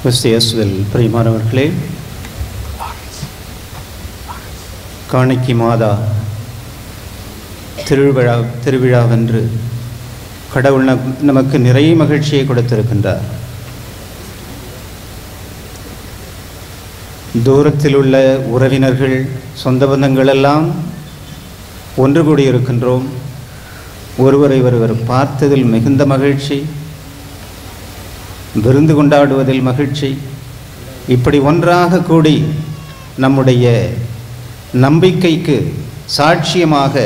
கிறிஸ்தியேசுவில் பிரியமானவர்களே, காணிக்கை மாதா திருவிழாவென்று கடவுள் நமக்கு நிறைய மகிழ்ச்சியை கொடுத்திருக்கின்றார். தூரத்தில் உள்ள உறவினர்கள், சொந்த பந்தங்கள் எல்லாம் ஒன்று கூடியிருக்கின்றோம். ஒருவரை ஒருவர் பார்த்ததில் மிகுந்த மகிழ்ச்சி, விருந்து கொண்டாடுவதில் மகிழ்ச்சி. இப்படி ஒன்றாக கூடி நம்முடைய நம்பிக்கைக்கு சாட்சியமாக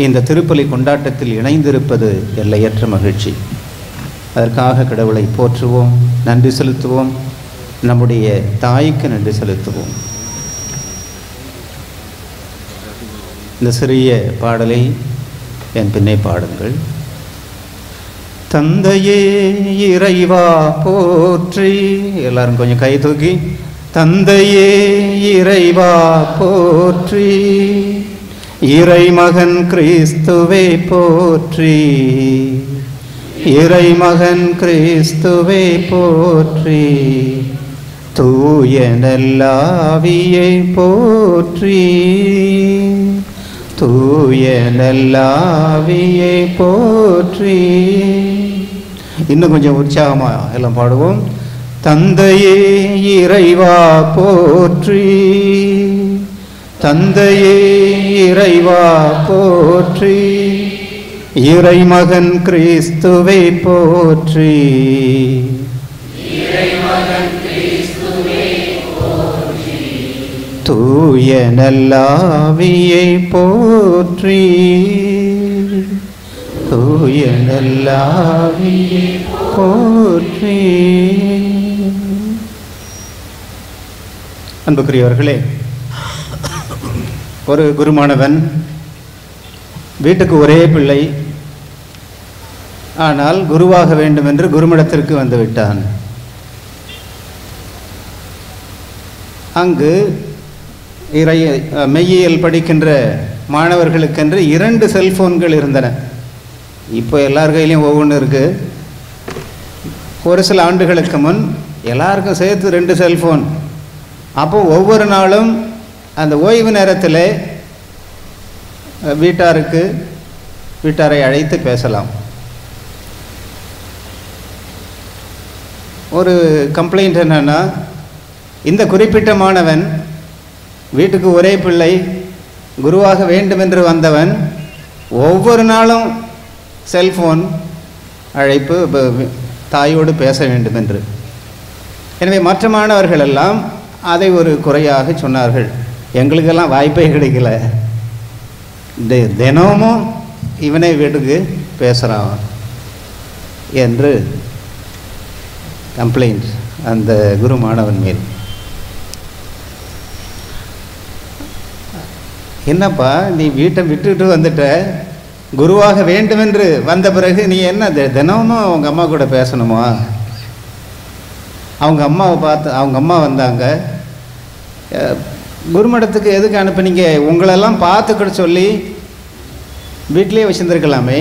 இந்த திருப்பலி கொண்டாட்டத்தில் இணைந்திருப்பது எல்லையற்ற மகிழ்ச்சி. அதற்காக கடவுளை போற்றுவோம், நன்றி செலுத்துவோம், நம்முடைய தாய்க்கு நன்றி செலுத்துவோம். இந்த சிறிய பாடலை என் பின்னே பாடுங்கள். தந்தையே இறைவா போற்றி. எல்லாரும் கொஞ்சம் கை தூக்கி, தந்தையே இறைவா போற்றி, இறைமகன் கிறிஸ்துவே போற்றி, இறைமகன் கிறிஸ்துவே போற்றி, தூய நல்லாவியை போற்றி, தூய நல்லாவியை போற்றி. இன்னும் கொஞ்சம் உற்சாகமாக எல்லாம் பாடுவோம். தந்தையே இறைவா போற்றி, தந்தையே இறைவா போற்றி, இறைமகன் கிறிஸ்துவே போற்றி, இறைமகன் கிறிஸ்துவே போற்றி, தூய நல்லாவியை போற்றி, தூய நல்லாவியை போற்றி. அன்புக்குரியவர்களே, ஒரு குருமானவன் வீட்டுக்கு ஒரே பிள்ளை, ஆனால் குருவாக வேண்டும் என்று குருமடத்திற்கு வந்து விட்டான். அங்கு மெய்யியல் படிக்கின்ற மாணவர்களுக்கென்று 2 செல்போன்கள் இருந்தன. இப்போ எல்லார் கையிலையும் ஒவ்வொன்று இருக்குது. ஒரு சில ஆண்டுகளுக்கு முன் எல்லாருக்கும் சேர்த்து 2 செல்ஃபோன். அப்போ ஒவ்வொரு நாளும் அந்த ஓய்வு நேரத்தில் வீட்டாரை அழைத்து பேசலாம். ஒரு கம்ப்ளைண்ட் என்னன்னா, இந்த குறிப்பிட்ட மாணவன் வீட்டுக்கு ஒரே பிள்ளை, குருவாக வேண்டும் என்று வந்தவன் ஒவ்வொரு நாளும் செல்ஃபோன் அழைப்பு, தாயோடு பேச வேண்டும் என்று. எனவே மற்ற மாணவர்கள் எல்லாம் அதை ஒரு குறையாக சொன்னார்கள். எங்களுக்கெல்லாம் வாய்ப்பே கிடைக்கல, தினமும் இவனை வீட்டுக்கு பேசுகிறான் என்று கம்ப்ளைண்ட் அந்த குரு மாணவன் மேல். என்னப்பா, நீ வீட்டை விட்டுட்டு வந்துட்ட, குருவாக வேண்டுமென்று வந்த பிறகு நீ என்ன தினமும் அவங்க அம்மா கூட பேசணுமா? அவங்க அம்மாவை பார்த்து, அவங்க அம்மா வந்தாங்க, குருமடத்துக்கு எதுக்கு அனுப்புனீங்க? உங்களெல்லாம் பார்த்துக்கிட சொல்லி வீட்டிலே வச்சுருந்துருக்கலாமே.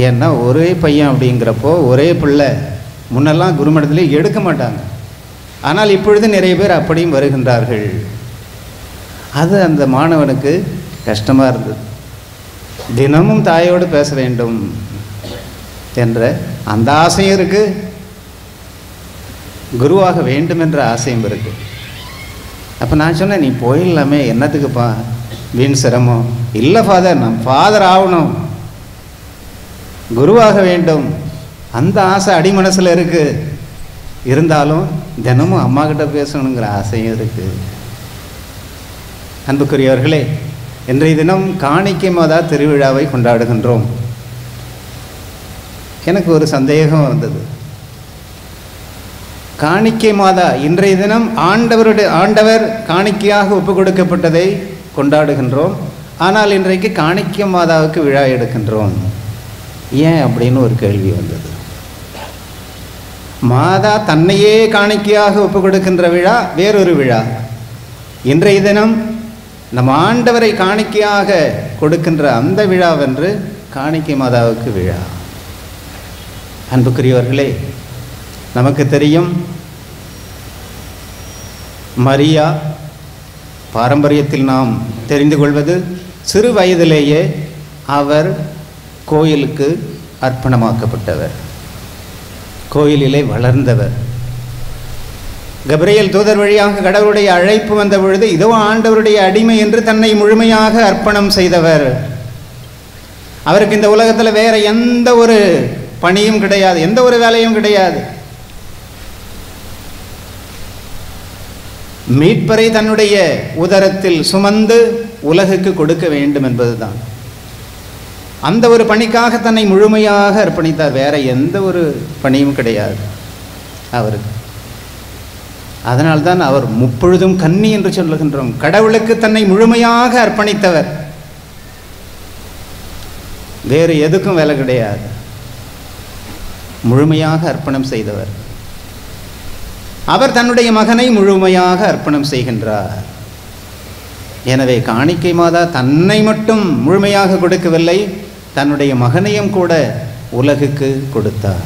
ஏன்னா ஒரே பையன் அப்படிங்கிறப்போ, ஒரே பிள்ளை, முன்னெல்லாம் குருமடத்திலே எடுக்க மாட்டாங்க. ஆனால் இப்பொழுது நிறைய பேர் அப்படியும் வருகின்றார்கள். அது அந்த மாணவனுக்கு கஷ்டமாக இருந்தது. தினமும் தாயோடு பேச வேண்டும் என்ற அந்த ஆசையும் இருக்குது, குருவாக வேண்டும் என்ற ஆசையும் இருக்குது. அப்போ நான் சொன்னேன், நீ போயிடலாமே, என்னத்துக்குப்பா வீண் சிரமம்? இல்லை ஃபாதர், நான் ஃபாதர் ஆகணும், குருவாக வேண்டும், அந்த ஆசை அடிமனசில் இருக்குது. இருந்தாலும் தினமும் அம்மா கிட்ட பேசணுங்கிற ஆசையும் இருக்குது. அன்புக்குரியவர்களே, இன்றைய தினம் காணிக்கை மாதா திருவிழாவை கொண்டாடுகின்றோம். எனக்கு ஒரு சந்தேகம் வந்தது. காணிக்கை மாதா இன்றைய தினம் ஆண்டவர் காணிக்கையாக ஒப்பு கொடுக்கப்பட்டதை கொண்டாடுகின்றோம். ஆனால் இன்றைக்கு காணிக்கை மாதாவுக்கு விழா எடுக்கின்றோம். ஏன் அப்படின்னு ஒரு கேள்வி வந்தது. மாதா தன்னையே காணிக்கையாக ஒப்பு கொடுக்கின்ற விழா வேறொரு விழா. இன்றைய தினம் நம் ஆண்டவரை காணிக்கையாக கொடுக்கின்ற அந்த விழாவென்று காணிக்கை மாதாவுக்கு விழா. அன்புக்குரியவர்களே, நமக்கு தெரியும், மரியா பாரம்பரியத்தில் நாம் தெரிந்து கொள்வது, சிறு வயதிலேயே அவர் கோயிலுக்கு அர்ப்பணமாக்கப்பட்டவர், கோயிலிலே வளர்ந்தவர். கபிரியேல் தூதர் வழியாக கடவுளுடைய அழைப்பு வந்த பொழுது, இதோ ஆண்டவருடைய அடிமை என்று தன்னை முழுமையாக அர்ப்பணம் செய்தவர். அவருக்கு இந்த உலகத்தில் வேற எந்த ஒரு பணியும் கிடையாது, எந்த ஒரு வேலையும் கிடையாது. மீட்பரை தன்னுடைய உதரத்தில் சுமந்து உலகுக்கு கொடுக்க வேண்டும் என்பதுதான். அந்த ஒரு பணிக்காக தன்னை முழுமையாக அர்ப்பணித்தார். வேற எந்த ஒரு பணியும் கிடையாது அவருக்கு. அதனால்தான் அவர் முப்பொழுதும் கன்னி என்று சொல்லுகின்றோம். கடவுளுக்கு தன்னை முழுமையாக அர்ப்பணித்தவர். வேறு எதுக்கும் வேலை கிடையாது, முழுமையாக அர்ப்பணம் செய்தவர். அவர் தன்னுடைய மகனை முழுமையாக அர்ப்பணம் செய்கின்றார். எனவே காணிக்கை மாதா தன்னை மட்டும் முழுமையாக கொடுக்கவில்லை, தன்னுடைய மகனையும் கூட உலகுக்கு கொடுத்தார்.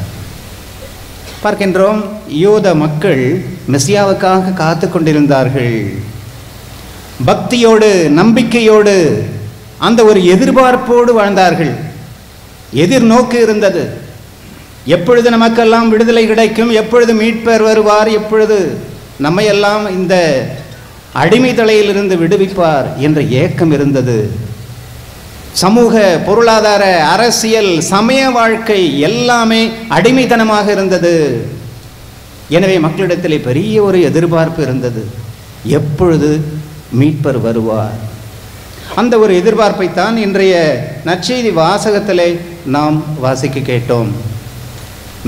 பார்க்கின்றோம், யூத மக்கள் மெசியாவுக்காக காத்து கொண்டிருந்தார்கள். பக்தியோடு, நம்பிக்கையோடு, அந்த ஒரு எதிர்பார்ப்போடு வாழ்ந்தார்கள். எதிர்நோக்கு இருந்தது. எப்பொழுது நமக்கெல்லாம் விடுதலை கிடைக்கும், எப்பொழுது மீட்பர் வருவார், எப்பொழுது நம்மையெல்லாம் இந்த அடிமை தலையிலிருந்து விடுவிப்பார் என்ற ஏக்கம் இருந்தது. சமூக, பொருளாதார, அரசியல், சமய வாழ்க்கை எல்லாமே அடிமைத்தனமாக இருந்தது. எனவே மக்களிடத்திலே பெரிய ஒரு எதிர்பார்ப்பு இருந்தது, எப்பொழுது மீட்பர் வருவார். அந்த ஒரு எதிர்பார்ப்பைத்தான் இன்றைய நற்செய்தி வாசகத்திலே நாம் வாசிக்க கேட்டோம்.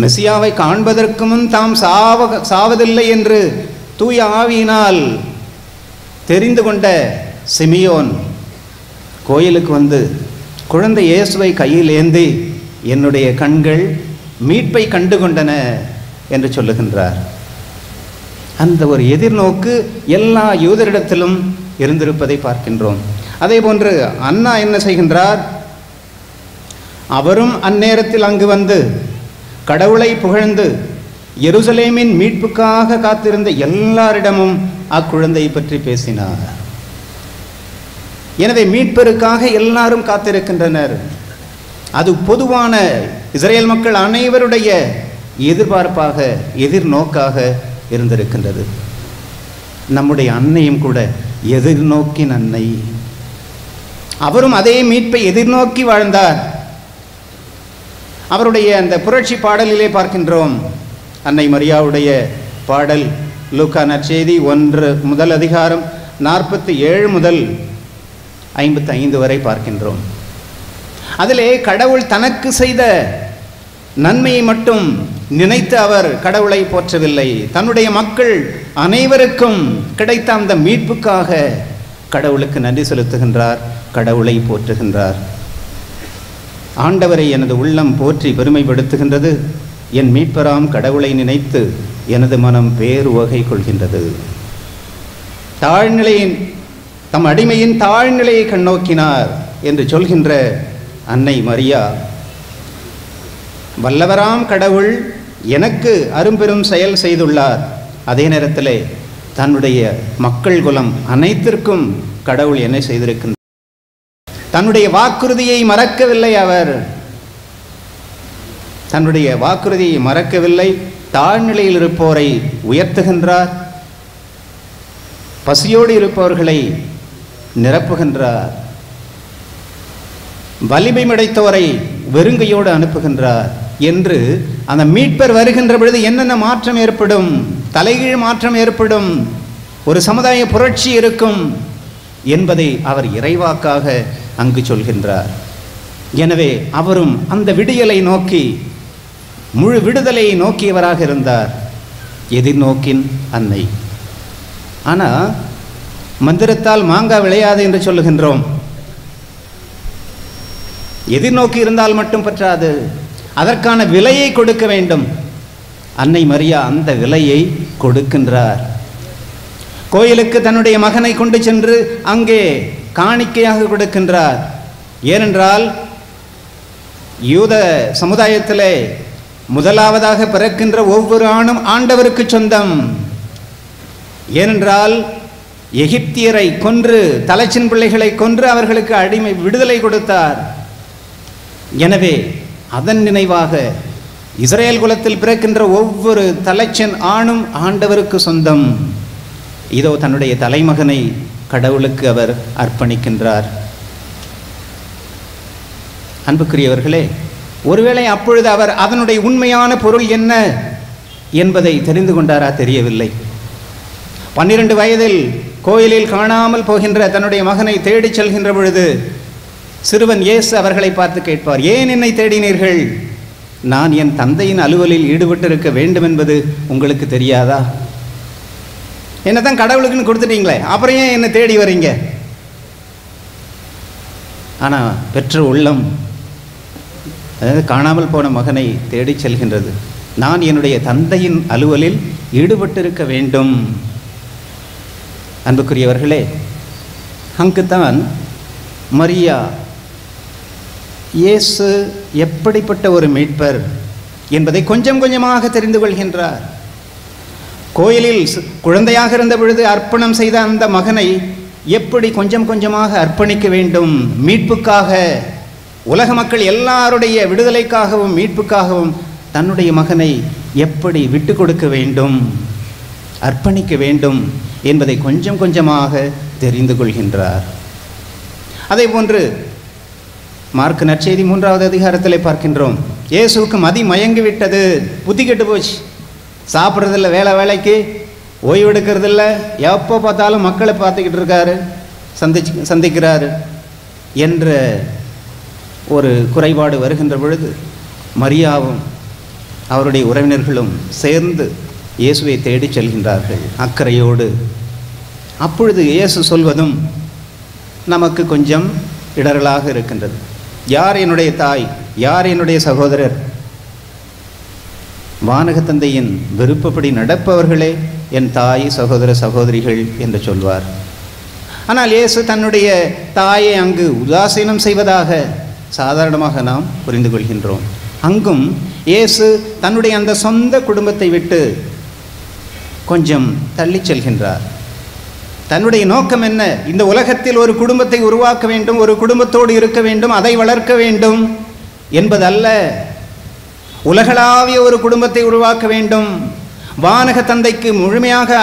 மெசியாவை காண்பதற்கு முன் தாம் சாவதில்லை என்று தூய ஆவியினால் தெரிந்து கொண்ட சிமியோன் கோயிலுக்கு வந்து குழந்தை இயேசுவை கையில் ஏந்தி, என்னுடைய கண்கள் மீட்பை கண்டு கொண்டன என்று சொல்லுகின்றார். அந்த ஒரு எதிர்நோக்கு எல்லா யூதரிடத்திலும் இருந்திருப்பதை பார்க்கின்றோம். அதே போன்று அன்னா என்ன செய்கின்றார்? அவரும் அந்நேரத்தில் அங்கு வந்து கடவுளை புகழ்ந்து எருசலேமின் மீட்புக்காக காத்திருந்த எல்லாரிடமும் அக்குழந்தையை பற்றி பேசினார். எனவே மீட்பருக்காக எல்லாரும் காத்திருக்கின்றனர். அது பொதுவான இஸ்ரேல் மக்கள் அனைவருடைய எதிர்பார்ப்பாக, எதிர்நோக்காக இருந்திருக்கின்றது. நம்முடைய அன்னையும் கூட எதிர்நோக்கின் அன்னை. அவரும் அதே மீட்பை எதிர்நோக்கி வாழ்ந்தார். அவருடைய அந்த புரட்சி பாடலிலே பார்க்கின்றோம். அன்னை மரியாவுடைய பாடல் லூக்கா நற்செய்தி 1 முதல் அதிகாரம் 47 முதல் 55 வரை பார்க்கின்றோம். அதிலே கடவுள் தனக்கு செய்த நன்மையை மட்டும் நினைத்து அவர் கடவுளை போற்றவில்லை. தன்னுடைய மக்கள் அனைவருக்கும் கிடைத்த அந்த மீட்புக்காக கடவுளுக்கு நன்றி செலுத்துகின்றார், கடவுளை போற்றுகின்றார். ஆண்டவரை எனது உள்ளம் போற்றி பெருமைப்படுத்துகின்றது, என் மீட்பராம் கடவுளை நினைத்து எனது மனம் பேருவகை கொள்கின்றது. தாழ்நிலையின் தம் அடிமையின் தாழ்நிலையை கண்ணோக்கினார் என்று சொல்கின்ற அன்னை மரியா, வல்லவராம் கடவுள் எனக்கு அரும்பெரும் செயல் செய்துள்ளார். அதே நேரத்தில் தன்னுடைய மக்கள் குலம் அனைத்திற்கும் கடவுள் என்ன செய்திருக்கின்றார்? தன்னுடைய வாக்குறுதியை மறக்கவில்லை. அவர் தன்னுடைய வாக்குறுதியை மறக்கவில்லை. தாழ்நிலையில் இருப்போரை உயர்த்துகின்றார், பசியோடு இருப்பவர்களை நிரப்புகின்றார், வலிமை அடைத்தோரை வெறுங்கையோடு அனுப்புகின்றார் என்று அந்த மீட்பர் வருகின்ற பொழுது என்னென்ன மாற்றம் ஏற்படும், தலைகீழ் மாற்றம் ஏற்படும், ஒரு சமுதாய புரட்சி இருக்கும் என்பதை அவர் இறைவாக்காக அங்கு சொல்கின்றார். எனவே அவரும் அந்த விடியலை நோக்கி, முழு விடுதலையை நோக்கியவராக இருந்தார், எதிர்நோக்கின் அன்னை. ஆனால் மந்திரத்தால் மாங்காய் விளையாது என்று சொல்லுகின்றோம். எதிர்நோக்கி இருந்தால் மட்டும் பற்றாது, அதற்கான விலையை கொடுக்க வேண்டும். அன்னை மரியா அந்த விலையை கொடுக்கின்றார். கோயிலுக்கு தன்னுடைய மகனை கொண்டு சென்று அங்கே காணிக்கையாக கொடுக்கின்றார். ஏனென்றால் யூத சமுதாயத்திலே முதலாவதாக பிறக்கின்ற ஒவ்வொரு ஆணும் ஆண்டவருக்கு சொந்தம். ஏனென்றால் எகிப்தியரை கொன்று, தலைச்சின் பிள்ளைகளை கொன்று அவர்களுக்கு அடிமை விடுதலை கொடுத்தார். எனவே அதன் நினைவாக இஸ்ரேல் குலத்தில் பிறக்கின்ற ஒவ்வொரு தலைச்சன் ஆணும் ஆண்டவருக்கு சொந்தம். இதோ தன்னுடைய தலைமகனை கடவுளுக்கு அவர் அர்ப்பணிக்கின்றார். அன்புக்குரியவர்களே, ஒருவேளை அப்பொழுது அவர் அதனுடைய உண்மையான பொருள் என்ன என்பதை தெரிந்து கொண்டாரா தெரியவில்லை. 12 வயதில் கோயிலில் காணாமல் போகின்ற தன்னுடைய மகனை தேடிச் செல்கின்ற பொழுது சிறுவன் இயேசு அவர்களை பார்த்து கேட்பார், ஏன் என்னை தேடினீர்கள்? நான் என் தந்தையின் அலுவலில் ஈடுபட்டிருக்க வேண்டும் என்பது உங்களுக்கு தெரியாதா? என்னதான் கடவுளுக்குன்னு கொடுத்துட்டீங்களே, அப்புறம் ஏன் என்னை தேடி வரீங்க? ஆனால் பெற்ற உள்ளம், அதாவது காணாமல் போன மகனை தேடி செல்கின்றது. நான் என்னுடைய தந்தையின் அலுவலில் ஈடுபட்டிருக்க வேண்டும். அன்புக்குரியவர்களே, அங்குதான் மரியா இயேசு எப்படிப்பட்ட ஒரு மீட்பர் என்பதை கொஞ்சம் கொஞ்சமாக தெரிந்து கொள்கின்றார். கோயிலில் குழந்தையாக இருந்த பொழுது அர்ப்பணம் செய்த அந்த மகனை எப்படி கொஞ்சம் கொஞ்சமாக அர்ப்பணிக்க வேண்டும், மீட்புக்காக, உலக மக்கள் எல்லாருடைய விடுதலைக்காகவும் மீட்புக்காகவும் தன்னுடைய மகனை எப்படி விட்டு கொடுக்க வேண்டும், அர்ப்பணிக்க வேண்டும் என்பதை கொஞ்சம் கொஞ்சமாக தெரிந்து கொள்கின்றார். அதே போன்று மார்க் நற்செய்தி 3வது அதிகாரத்திலே பார்க்கின்றோம், இயேசுவுக்கு மதி மயங்கிவிட்டது, புத்தி கெட்டு போச்சு, சாப்பிட்றதில்ல, வேலைக்கு ஓய்வெடுக்கிறதில்ல, எப்போ பார்த்தாலும் மக்களை பார்த்துக்கிட்டு இருக்காரு, சந்திக்கிறாரு என்ற ஒரு குறைபாடு வருகின்ற பொழுது மரியாவும் அவருடைய உறவினர்களும் சேர்ந்து இயேசுவை தேடி செல்கின்றார்கள் அக்கறையோடு. அப்பொழுது இயேசு சொல்வதும் நமக்கு கொஞ்சம் இடரலாக இருக்கின்றது. யார் என்னுடைய தாய், யார் என்னுடைய சகோதரர்? வானக தந்தையின் விருப்பப்படி நடப்பவர்களே என் தாய், சகோதர சகோதரிகள் என்று சொல்வார். ஆனால் இயேசு தன்னுடைய தாயை அங்கு உதாசீனம் செய்வதாக சாதாரணமாக நாம் புரிந்து கொள்கின்றோம். அங்கும் இயேசு தன்னுடைய அந்த சொந்த குடும்பத்தை விட்டு கொஞ்சம் தள்ளி செல்கின்றார். தன்னுடைய நோக்கம் என்ன? இந்த உலகத்தில் ஒரு குடும்பத்தை உருவாக்க வேண்டும், ஒரு குடும்பத்தோடு இருக்க வேண்டும், அதை வளர்க்க வேண்டும் என்பதல்ல. உலகளாவிய ஒரு குடும்பத்தை உருவாக்க வேண்டும், வானக தந்தைக்கு முழுமையாக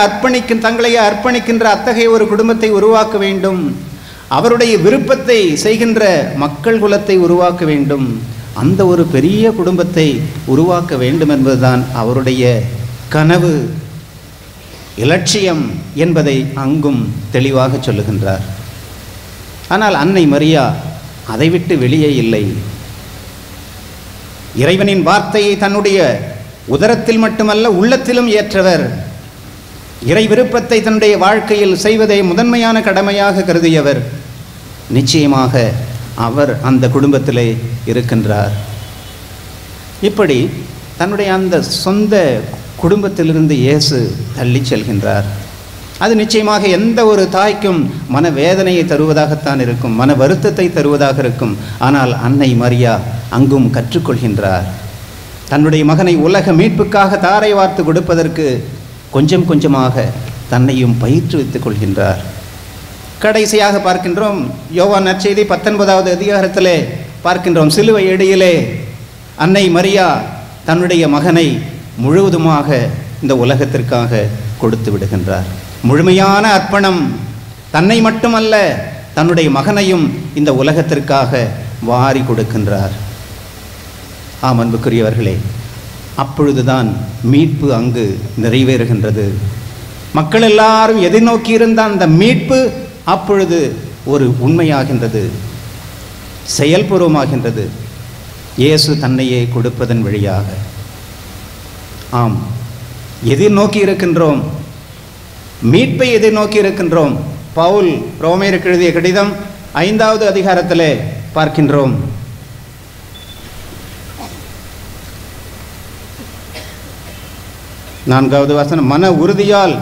தங்களை அர்ப்பணிக்கின்ற அத்தகைய ஒரு குடும்பத்தை உருவாக்க வேண்டும், அவருடைய விருப்பத்தை செய்கின்ற மக்கள் குலத்தை உருவாக்க வேண்டும், அந்த ஒரு பெரிய குடும்பத்தை உருவாக்க வேண்டும் என்பதுதான் அவருடைய கனவு, இலட்சியம் என்பதை அங்கும் தெளிவாக சொல்லுகின்றார். ஆனால் அன்னை மரியா அதை விட்டு வெளியே இல்லை. இறைவனின் வார்த்தையை தன்னுடைய உதரத்தில் மட்டுமல்ல உள்ளத்திலும் ஏற்றவர். இறை விருப்பத்தை தன்னுடைய வாழ்க்கையில் செய்வதை முதன்மையான கடமையாக கருதியவர். நிச்சயமாக அவர் அந்த குடும்பத்திலே இருக்கின்றார். இப்படி தன்னுடைய அந்த சொந்த குடும்பத்திலிருந்து இயேசு தள்ளி செல்கின்றார். அது நிச்சயமாக எந்த ஒரு தாய்க்கும் மனவேதனையை தருவதாகத்தான் இருக்கும், மன வருத்தத்தை தருவதாக இருக்கும். ஆனால் அன்னை மரியா அங்கும் கற்றுக்கொள்கின்றார். தன்னுடைய மகனை உலக மீட்புக்காக தாரை வார்த்து கொடுப்பதற்கு கொஞ்சம் கொஞ்சமாக தன்னையும் பயிற்றுவித்துக் கொள்கின்றார். கடைசியாக பார்க்கின்றோம், யோவான் நற்செய்தி 19வது அதிகாரத்திலே பார்க்கின்றோம், சிலுவை இடையிலே அன்னை மரியா தன்னுடைய மகனை முழுவதுமாக இந்த உலகத்திற்காக கொடுத்து விடுகின்றார். முழுமையான அர்ப்பணம், தன்னை மட்டுமல்ல தன்னுடைய மகனையும் இந்த உலகத்திற்காக வாரி கொடுக்கின்றார். ஆம் அன்புக்குரியவர்களே, அப்பொழுதுதான் மீட்பு அங்கு நிறைவேறுகின்றது. மக்கள் எல்லாரும் எதிர்நோக்கியிருந்த அந்த மீட்பு அப்பொழுது ஒரு உண்மையாகின்றது, செயல்பூர்வமாகின்றது, இயேசு தன்னையே கொடுப்பதன் வழியாக. ஆம், எதிர்நோக்கி இருக்கின்றோம், மீட்பை எதிர்நோக்கி இருக்கின்றோம். பவுல் ரோமேயருக்கு எழுதிய கடிதம் 5வது அதிகாரத்திலே பார்க்கின்றோம், நான்காவது வசனம், மன உறுதியால்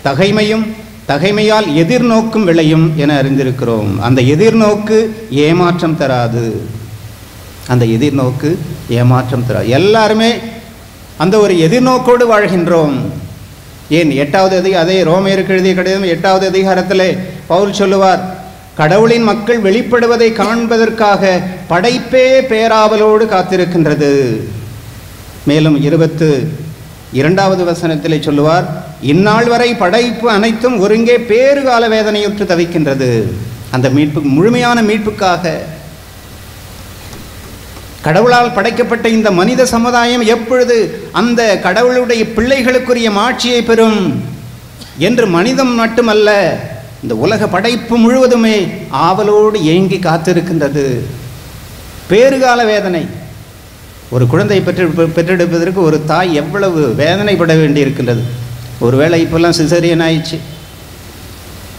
தகைமையும் தகைமையால் எதிர்நோக்கும் விளையும் என அறிந்திருக்கிறோம். அந்த எதிர்நோக்கு ஏமாற்றம் தராது, அந்த எதிர்நோக்கு ஏமாற்றம் தராது. எல்லாருமே அந்த ஒரு எதிர்நோக்கோடு வாழ்கின்றோம். ஏன் 8வது அதே ரோமையருக்கு எழுதிய கடிதம் 8வது அதிகாரத்திலே பவுல் சொல்லுவார், கடவுளின் மக்கள் வெளிப்படுவதை காண்பதற்காக படைப்பே பேராவலோடு காத்திருக்கின்றது. மேலும் 22வது வசனத்திலே சொல்லுவார், இந்நாள் வரை படைப்பு அனைத்தும் ஒருங்கே பேறுகால வேதனையுற்று தவிக்கின்றது. அந்த மீட்பு, முழுமையான மீட்புக்காக கடவுளால் படைக்கப்பட்ட இந்த மனித சமுதாயம் எப்பொழுது அந்த கடவுளுடைய பிள்ளைகளுக்குரிய மாட்சியை பெறும் என்று மனிதம் மட்டுமல்ல, இந்த உலக படைப்பு முழுவதுமே ஆவலோடு ஏங்கி காத்திருக்கின்றது. பேறுகால வேதனை. ஒரு குழந்தை பெற்றெடுப்பதற்கு ஒரு தாய் எவ்வளவு வேதனைப்பட வேண்டி இருக்கின்றது. ஒருவேளை இப்போல்லாம் சிசேரியன் ஆயிடுச்சு,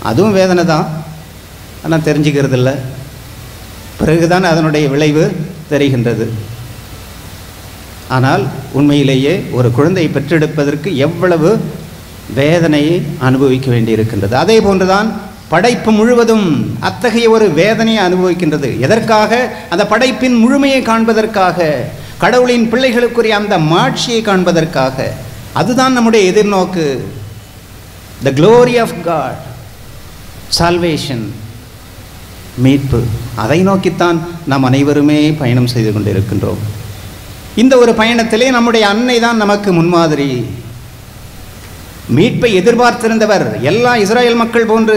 அதுவும் வேதனை தான், ஆனால் தெரிஞ்சுக்கிறது இல்லை. பிறகுதான் அதனுடைய விளைவு தெரிகின்றது. ஆனால் உண்மையிலேயே ஒரு குழந்தையை பெற்றெடுப்பதற்கு எவ்வளவு வேதனையை அனுபவிக்க வேண்டியிருக்கின்றது. அதே போன்றுதான் படைப்பு முழுவதும் அத்தகைய ஒரு வேதனையை அனுபவிக்கின்றது. எதற்காக? அந்த படைப்பின் முழுமையை காண்பதற்காக, கடவுளின் பிள்ளைகளுக்குரிய அந்த மாட்சியை காண்பதற்காக. அதுதான் நம்முடைய எதிர்நோக்கு. The glory of God, salvation, மீட்பு. அதை நோக்கித்தான் நாம் அனைவருமே பயணம் செய்து கொண்டிருக்கின்றோம். இந்த ஒரு பயணத்திலே நம்முடைய அன்னை தான் நமக்கு முன்மாதிரி. மீட்பை எதிர்பார்த்திருந்தவர், எல்லா இஸ்ரேல் மக்கள் போன்று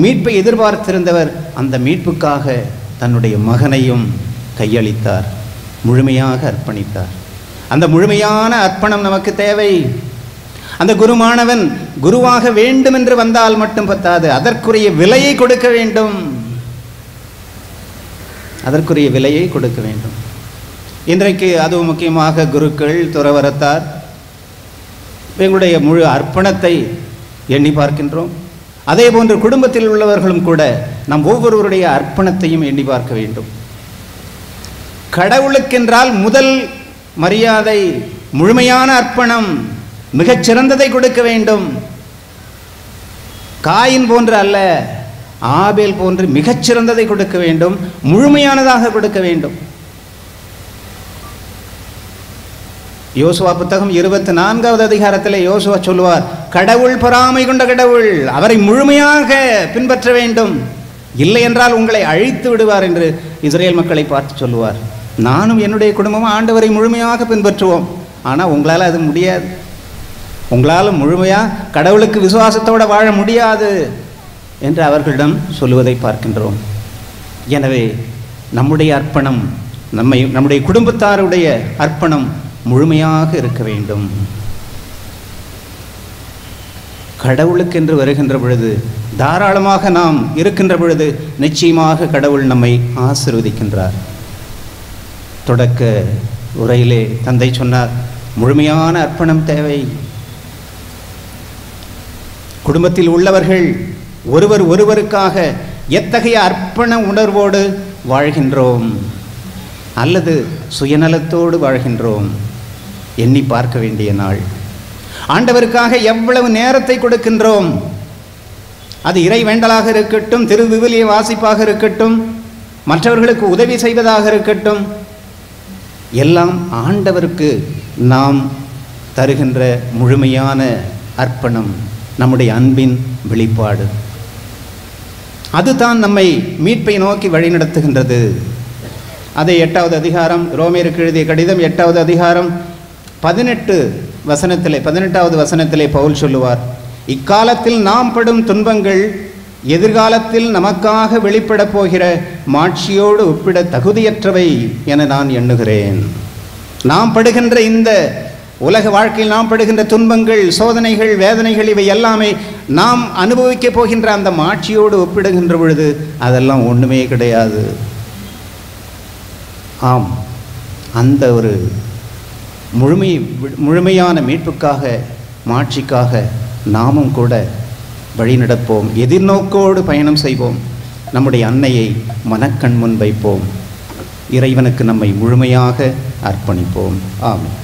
மீட்பை எதிர்பார்த்திருந்தவர் அந்த மீட்புக்காக தன்னுடைய மகனையும் கையளித்தார், முழுமையாக அர்ப்பணித்தார். அந்த முழுமையான அர்ப்பணம் நமக்கு தேவை. அந்த குருமானவன் குருவாக வேண்டும் என்று வந்தால் மட்டும் பத்தாது, அதற்குரிய விலையை கொடுக்க வேண்டும். அதற்குரிய விலையை கொடுக்க வேண்டும். இன்றைக்கு அதுவும் முக்கியமாக குருக்கள், துறவரத்தார், எங்களுடைய முழு அர்ப்பணத்தை எண்ணி பார்க்கின்றோம். அதே போன்று குடும்பத்தில் உள்ளவர்களும் கூட நம் ஒவ்வொருவருடைய அர்ப்பணத்தையும் எண்ணி பார்க்க வேண்டும். கடவுளுக்கென்றால் முதல் மரியாதை, முழுமையான அர்ப்பணம், மிகச்சிறந்ததை கொடுக்க வேண்டும். காயின் போன்று அல்ல, ஆபேல் போன்று மிகச்சிறந்ததை கொடுக்க வேண்டும், முழுமையானதாக கொடுக்க வேண்டும். யோசுவா புத்தகம் 24வது அதிகாரத்தில் யோசுவா சொல்லுவார், கடவுள் பொறாமை கொண்ட கடவுள், அவரை முழுமையாக பின்பற்ற வேண்டும், இல்லை என்றால் உங்களை அழித்து விடுவார் என்று இஸ்ரேல் மக்களை பார்த்து சொல்லுவார். நானும் என்னுடைய குடும்பமும் ஆண்டவரை முழுமையாக பின்பற்றுவோம், ஆனால் உங்களால் அது முடியாது. உங்களால் முழுமையாக கடவுளுக்கு விசுவாசத்தோடு வாழ முடியாது என்று அவர்களிடம் சொல்லுவதை பார்க்கின்றோம். எனவே நம்முடைய அர்ப்பணம், நம்முடைய குடும்பத்தாருடைய அர்ப்பணம் முழுமையாக இருக்க வேண்டும். கடவுளுக்கென்று வருகின்ற பொழுது, தாராளமாக நாம் இருக்கின்ற பொழுது நிச்சயமாக கடவுள் நம்மை ஆசீர்வதிக்கின்றார். தொடக்க உரையிலே தந்தை சொன்னார், முழுமையான அர்ப்பணம் தேவை. குடும்பத்தில் உள்ளவர்கள் ஒருவர் ஒருவருக்காக எத்தகைய அர்ப்பண உணர்வோடு வாழ்கின்றோம் அல்லது சுயநலத்தோடு வாழ்கின்றோம் எண்ணி பார்க்க வேண்டிய நாள். ஆண்டவருக்காக எவ்வளவு நேரத்தை கொடுக்கின்றோம்? அது இறை வேண்டலாக இருக்கட்டும், திருவிவிலிய வாசிப்பாக இருக்கட்டும், மற்றவர்களுக்கு உதவி செய்வதாக இருக்கட்டும், எல்லாம் ஆண்டவருக்கு நாம் தருகின்ற முழுமையான அர்ப்பணம், நம்முடைய அன்பின் வெளிப்பாடு. அதுதான் நம்மை மீட்பை நோக்கி வழிநடத்துகின்றது. அதை 8வது அதிகாரம், ரோமையருக்கு எழுதிய கடிதம் 8வது அதிகாரம் 18வது வசனத்திலே பவுல் சொல்லுவார், இக்காலத்தில் நாம் படும் துன்பங்கள் எதிர்காலத்தில் நமக்காக வெளிப்பட போகிற மாட்சியோடு ஒப்பிட தகுதியற்றவை என நான் எண்ணுகிறேன். நாம் படுகின்ற இந்த உலக வாழ்க்கையில் நாம் படுகின்ற துன்பங்கள், சோதனைகள், வேதனைகள், இவை எல்லாமே நாம் அனுபவிக்க போகின்ற அந்த மாட்சியோடு ஒப்பிடுகின்ற பொழுது அதெல்லாம் ஒன்றுமே கிடையாது. ஆம், அந்த ஒரு முழுமையான மீட்புக்காக, மாட்சிக்காக நாமும் கூட வழிநடப்போம், எதிர்நோக்கோடு பயணம் செய்வோம், நம்முடைய அன்னையை மனக்கண் முன் வைப்போம், இறைவனுக்கு நம்மை முழுமையாக அர்ப்பணிப்போம். ஆமென்.